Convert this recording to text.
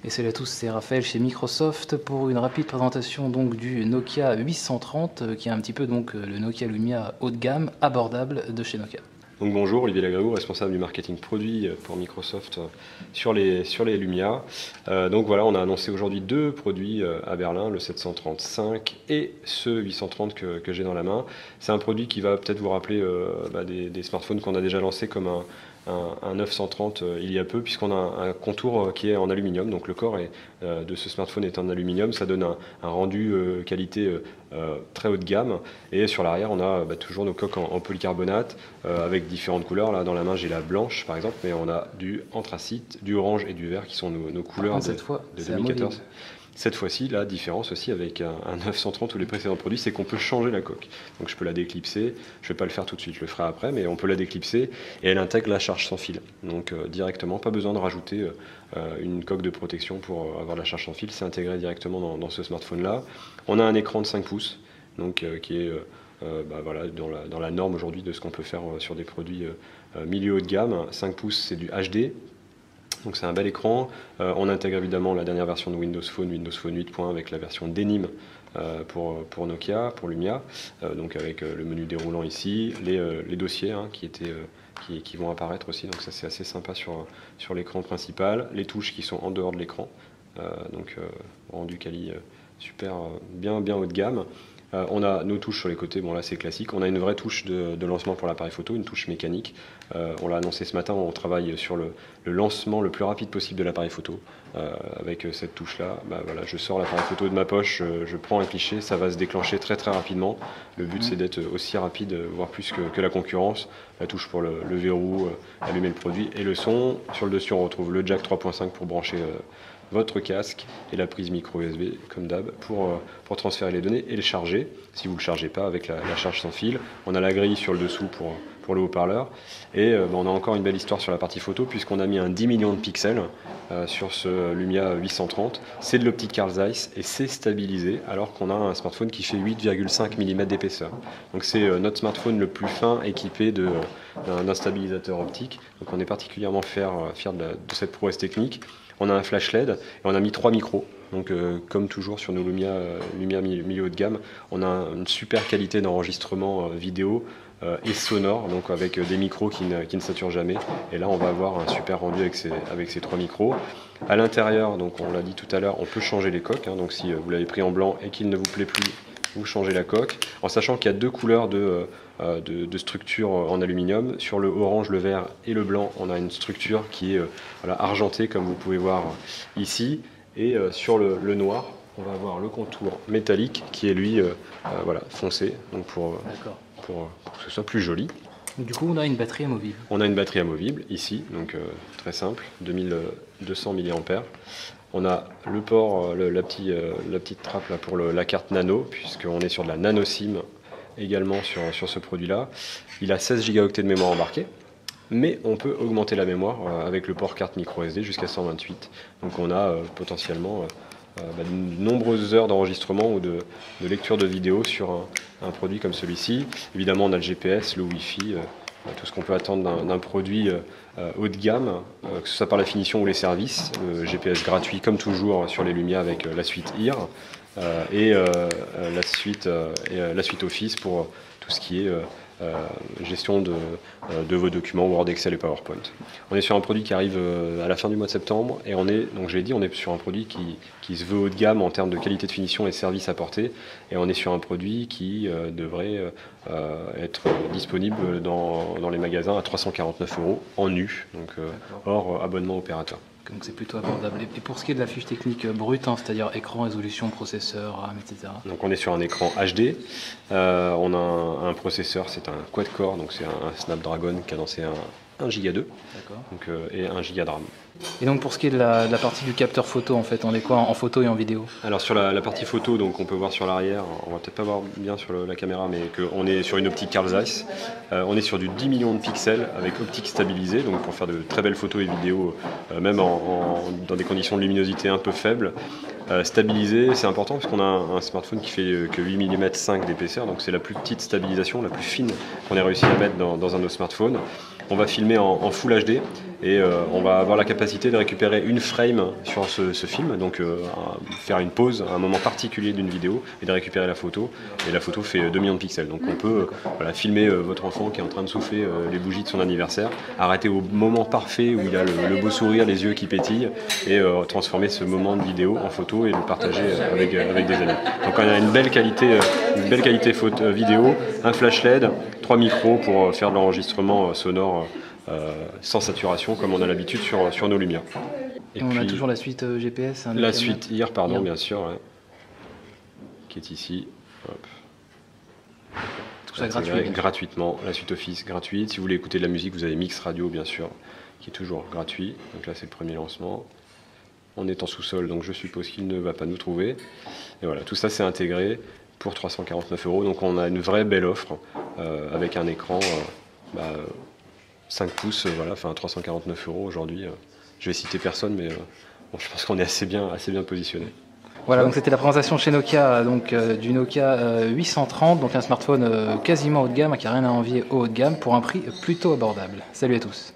Et salut à tous, c'est Raphaël chez Microsoft pour une rapide présentation donc du Nokia 830 qui est un petit peu donc le Nokia Lumia haut de gamme abordable de chez Nokia. Donc bonjour, Olivier Lagréau, responsable du marketing produit pour Microsoft sur les Lumia. Donc voilà, on a annoncé aujourd'hui deux produits à Berlin, le 735 et ce 830 que j'ai dans la main. C'est un produit qui va peut-être vous rappeler des smartphones qu'on a déjà lancés comme un 930 il y a peu, puisqu'on a un contour qui est en aluminium. Donc le corps de ce smartphone est en aluminium, ça donne un rendu qualité très haut de gamme. Et sur l'arrière, on a toujours nos coques en polycarbonate avec différentes couleurs. Là, dans la main, j'ai la blanche par exemple, mais on a du anthracite, du orange et du vert qui sont nos couleurs de 2014. Cette fois-ci, la différence aussi avec un 930 ou les précédents produits, c'est qu'on peut changer la coque. Donc je peux la déclipser, je ne vais pas le faire tout de suite, je le ferai après, mais on peut la déclipser et elle intègre la charge sans fil. Donc directement, pas besoin de rajouter une coque de protection pour avoir la charge sans fil, c'est intégré directement dans ce smartphone-là. On a un écran de 5 pouces, donc, qui est voilà, dans la norme aujourd'hui de ce qu'on peut faire sur des produits milieu haut de gamme. 5 pouces, c'est du HD. Donc c'est un bel écran. On intègre évidemment la dernière version de Windows Phone 8.1 avec la version Denim pour Nokia, pour Lumia. Donc avec le menu déroulant ici, les dossiers qui vont apparaître aussi. Donc ça c'est assez sympa sur l'écran principal. Les touches qui sont en dehors de l'écran. Rendu quali super bien haut de gamme. On a nos touches sur les côtés, bon là c'est classique. On a une vraie touche de lancement pour l'appareil photo, une touche mécanique. On l'a annoncé ce matin, on travaille sur le lancement le plus rapide possible de l'appareil photo. Avec cette touche-là, voilà, je sors l'appareil photo de ma poche, je prends un cliché, ça va se déclencher très rapidement. Le but c'est d'être aussi rapide, voire plus que la concurrence. La touche pour le verrou, allumer le produit et le son. Sur le dessus on retrouve le jack 3.5 pour brancher votre casque et la prise micro USB comme d'hab pour transférer les données et les charger si vous ne le chargez pas avec la charge sans fil. On a la grille sur le dessous pour le haut-parleur et on a encore une belle histoire sur la partie photo puisqu'on a mis un 10 millions de pixels sur ce Lumia 830. C'est de l'optique Carl Zeiss et c'est stabilisé alors qu'on a un smartphone qui fait 8,5 mm d'épaisseur. Donc c'est notre smartphone le plus fin équipé d'un stabilisateur optique. Donc on est particulièrement fier de cette prouesse technique. On a un flash LED et on a mis 3 micros. Donc comme toujours sur nos Lumia milieu haut de gamme, on a une super qualité d'enregistrement vidéo et sonore, donc avec des micros qui ne saturent jamais. Et là on va avoir un super rendu avec ces 3 micros. À l'intérieur, donc on l'a dit tout à l'heure, on peut changer les coques. Donc si vous l'avez pris en blanc et qu'il ne vous plaît plus, vous changez la coque, en sachant qu'il y a deux couleurs de structure en aluminium. Sur le orange, le vert et le blanc, on a une structure qui est argentée, comme vous pouvez voir ici. Et sur le noir, on va avoir le contour métallique qui est lui foncé, donc pour que ce soit plus joli. Du coup, on a une batterie amovible. On a une batterie amovible ici, donc très simple, 2200 mAh. On a le port, la petite trappe là pour la carte nano, puisqu'on est sur de la nano SIM également sur ce produit-là. Il a 16 Go de mémoire embarquée, mais on peut augmenter la mémoire avec le port carte micro SD jusqu'à 128. Donc on a potentiellement de nombreuses heures d'enregistrement ou de lecture de vidéo sur un produit comme celui-ci. Évidemment, on a le GPS, le Wi-Fi, tout ce qu'on peut attendre d'un produit haut de gamme, que ce soit par la finition ou les services. Le GPS gratuit comme toujours sur les Lumia avec la suite IR et la suite Office pour tout ce qui est gestion de vos documents Word, Excel et PowerPoint. On est sur un produit qui arrive à la fin du mois de septembre et on est sur un produit qui se veut haut de gamme en termes de qualité de finition et de services apportés, et on est sur un produit qui devrait être disponible dans les magasins à 349 € en nu, donc hors abonnement opérateur. Donc c'est plutôt abordable. Et pour ce qui est de la fiche technique brute, c'est-à-dire écran, résolution, processeur, RAM, etc. Donc on est sur un écran HD, on a un processeur, c'est un quad-core, donc c'est un Snapdragon cadencé à 1 Go 2 et 1 Go de RAM. Et donc pour ce qui est de la partie du capteur photo, en fait, on est quoi en photo et en vidéo? Alors sur la partie photo, donc on peut voir sur l'arrière, on va peut-être pas voir bien sur la caméra, mais qu'on est sur une optique Carl Zeiss. On est sur du 10 millions de pixels avec optique stabilisée, donc pour faire de très belles photos et vidéos, même dans des conditions de luminosité un peu faibles. Stabilisé, c'est important parce qu'on a un smartphone qui fait que 8 mm 5 d'épaisseur, donc c'est la plus petite stabilisation, la plus fine qu'on ait réussi à mettre dans un de nos smartphones. On va filmer en Full HD et on va avoir la capacité de récupérer une frame sur ce film, donc faire une pause à un moment particulier d'une vidéo et de récupérer la photo, et la photo fait 2 millions de pixels, donc on peut filmer votre enfant qui est en train de souffler les bougies de son anniversaire, arrêter au moment parfait où il a le beau sourire, les yeux qui pétillent, et transformer ce moment de vidéo en photo et le partager avec des amis. Donc on a une belle qualité vidéo, un flash LED, 3 micros pour faire de l'enregistrement sonore sans saturation comme on a l'habitude sur nos lumières. Et on a toujours la suite GPS. La suite IR, bien sûr, ouais, qui est ici. Hop. Tout ça gratuitement. La suite Office gratuite. Si vous voulez écouter de la musique, vous avez Mix Radio, bien sûr, qui est toujours gratuit. Donc là, c'est le premier lancement. On est en sous-sol, donc je suppose qu'il ne va pas nous trouver. Et voilà, tout ça, c'est intégré pour 349 €. Donc on a une vraie belle offre avec un écran 5 pouces, 349 € aujourd'hui. Je vais citer personne, mais je pense qu'on est assez bien positionné. Voilà, donc c'était la présentation chez Nokia du Nokia 830, donc un smartphone quasiment haut de gamme, qui n'a rien à envier au haut de gamme, pour un prix plutôt abordable. Salut à tous.